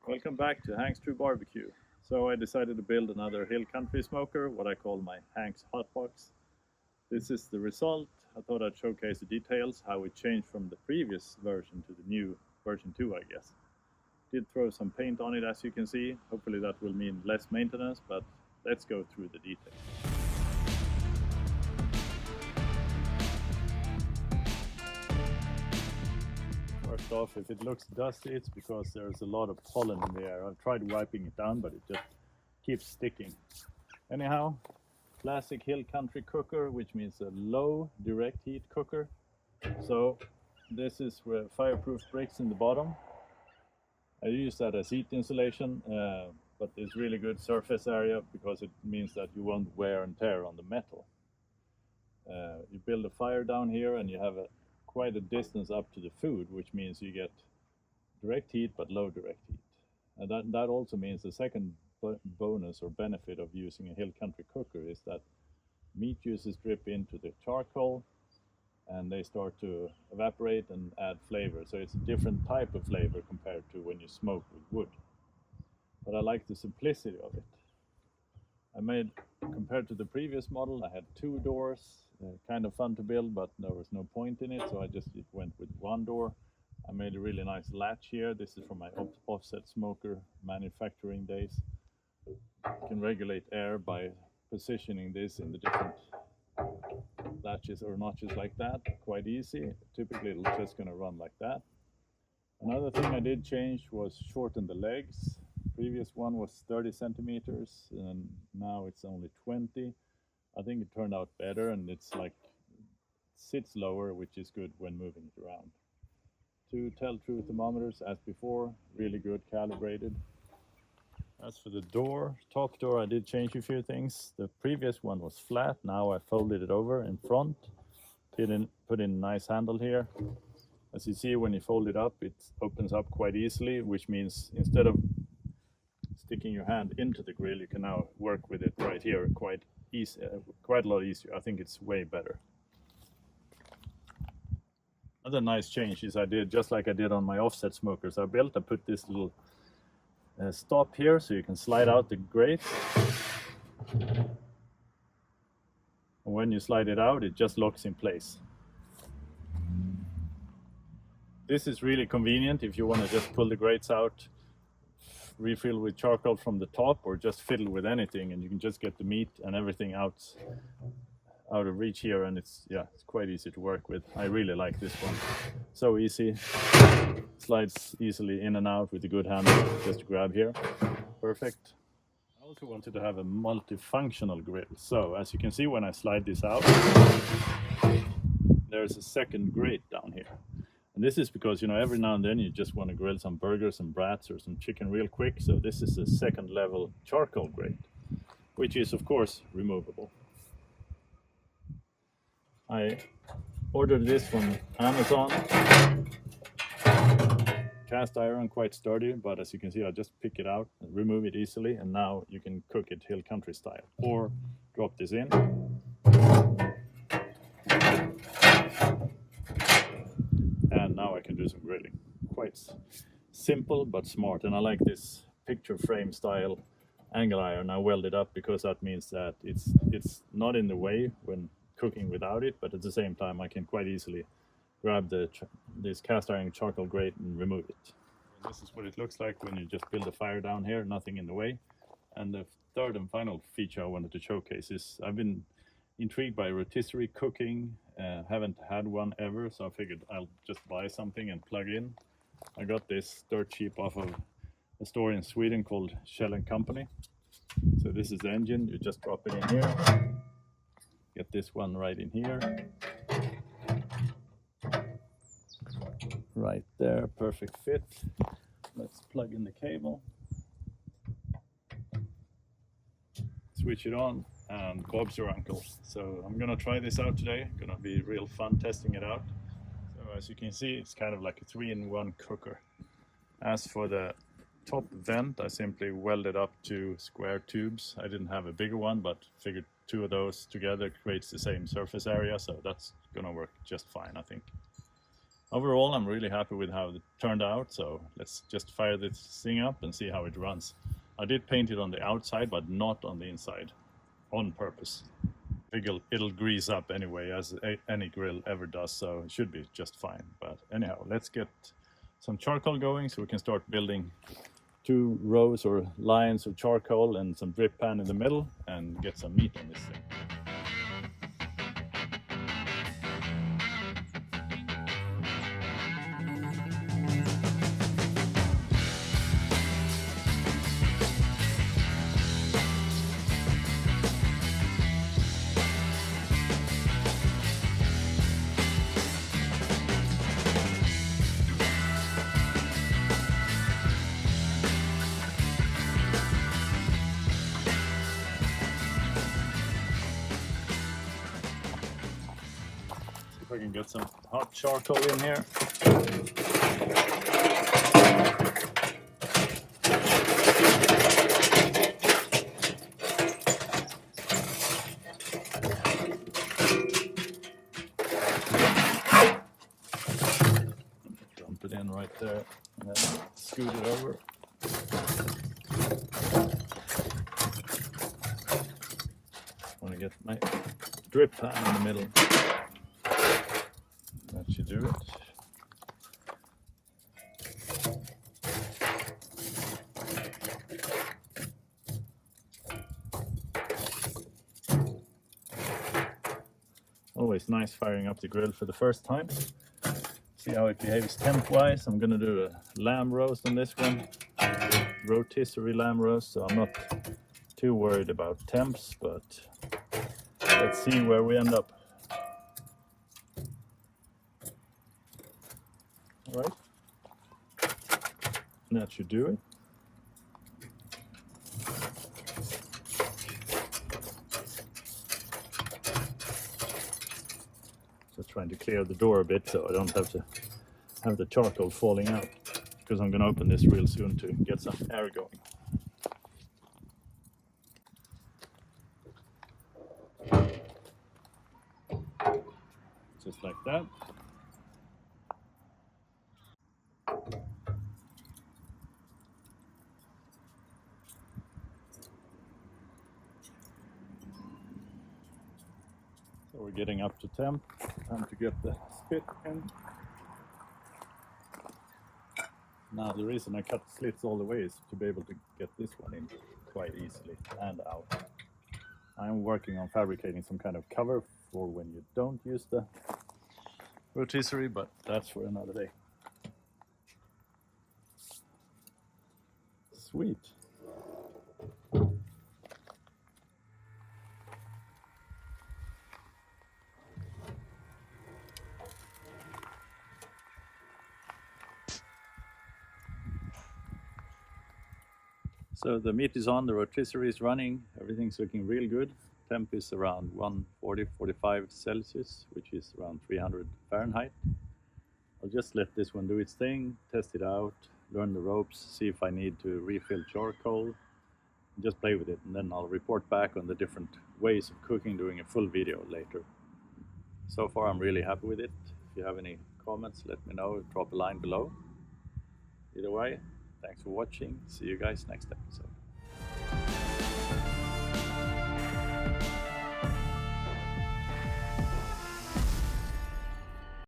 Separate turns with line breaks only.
Welcome back to Hank's True Barbecue. So I decided to build another hill country smoker, what I call my Hank's Hotbox. This is the result. I thought I'd showcase the details, how it changed from the previous version to the new version 2, I guess. Did throw some paint on it, as you can see. Hopefully that will mean less maintenance, but let's go through the details. First off, if it looks dusty, it's because there's a lot of pollen in the air. I've tried wiping it down, but it just keeps sticking. Anyhow, classic hill country cooker, which means a low direct heat cooker. So this is where fireproof bricks in the bottom. I use that as heat insulation, but it's really good surface area because it means that you won't wear and tear on the metal. You build a fire down here and you have quite a distance up to the food, which means you get direct heat but low direct heat. And that also means the second bonus or benefit of using a hill country cooker is that meat juices drip into the charcoal and they start to evaporate and add flavor. So it's a different type of flavor compared to when you smoke with wood. But I like the simplicity of it. I made, compared to the previous model, I had 2 doors, kind of fun to build, but there was no point in it, so I just went with 1 door. I made a really nice latch here. This is from my offset smoker manufacturing days. You can regulate air by positioning this in the different latches or notches like that. Quite easy. Typically it's just going to run like that. Another thing I did change was shorten the legs. Previous one was 30 centimeters and now it's only 20. I think it turned out better and it's like sits lower, which is good when moving it around. 2 tell-true thermometers as before, really good calibrated. As for the door, top door, I did change a few things. The previous one was flat, now I folded it over in front, put in a nice handle here. As you see, when you fold it up, it opens up quite easily, which means instead of sticking your hand into the grill, you can now work with it right here quite a lot easier. I think it's way better. Another nice change is I did, just like I did on my offset smokers I put this little stop here so you can slide out the grate. And when you slide it out, it just locks in place. This is really convenient if you want to just pull the grates out, refill with charcoal from the top, or just fiddle with anything, and you can just get the meat and everything out of reach here, and it's quite easy to work with. I really like this one. So easy, slides easily in and out with a good handle just to grab here. Perfect. I also wanted to have a multifunctional grill. So as you can see, when I slide this out, there's a second grate down here. And this is because, you know, every now and then you just want to grill some burgers, some brats, or some chicken real quick. So this is a second level charcoal grate, which is of course removable. I ordered this from Amazon. Cast iron, quite sturdy, but as you can see, I just pick it out and remove it easily, and now you can cook it hill country style, or drop this in. And now I can do some grilling. Quite simple but smart, and I like this picture frame style angle iron. I weld it up because that means that it's not in the way when cooking without it, but at the same time I can quite easily grab this cast iron charcoal grate and remove it. And this is what it looks like when you just build a fire down here, nothing in the way. And the third and final feature I wanted to showcase is I've been intrigued by rotisserie cooking. Haven't had one ever, so I figured I'll just buy something and plug in. I got this dirt cheap off of a store in Sweden called Shell & Company. So this is the engine, you just drop it in here. Get this one right in here. Right there, perfect fit. Let's plug in the cable. Switch it on, and Bob's your uncle. So I'm gonna try this out today. Gonna be real fun testing it out. So as you can see, it's kind of like a 3-in-1 cooker. As for the top vent, I simply welded up 2 square tubes. I didn't have a bigger one, but figured 2 of those together creates the same surface area, so that's gonna work just fine, I think. Overall, I'm really happy with how it turned out, so let's just fire this thing up and see how it runs. I did paint it on the outside, but not on the inside, on purpose. It'll grease up anyway, as any grill ever does, so it should be just fine. But anyhow, let's get some charcoal going so we can start building 2 rows or lines of charcoal and some drip pan in the middle and get some meat on this thing. I can get some hot charcoal in here. Dump it in right there and then scoot it over. I want to get my drip pan in the middle. That should do it. Always nice firing up the grill for the first time. See how it behaves temp-wise. I'm gonna do a lamb roast on this one. Rotisserie lamb roast, so I'm not too worried about temps, but let's see where we end up. All right, that should do it. Just trying to clear the door a bit so I don't have to have the charcoal falling out, because I'm going to open this real soon to get some air going. Just like that. So we're getting up to temp. Time to get the spit in. Now the reason I cut the slits all the way is to be able to get this one in quite easily and out. I'm working on fabricating some kind of cover for when you don't use the rotisserie, but that's for another day. Sweet. So the meat is on, the rotisserie is running, everything's looking real good. Temp is around 140-45 Celsius, which is around 300 Fahrenheit. I'll just let this one do its thing, test it out, learn the ropes, see if I need to refill charcoal, just play with it, and then I'll report back on the different ways of cooking, doing a full video later. So far I'm really happy with it. If you have any comments, let me know, drop a line below. Either way, thanks for watching. See you guys next episode.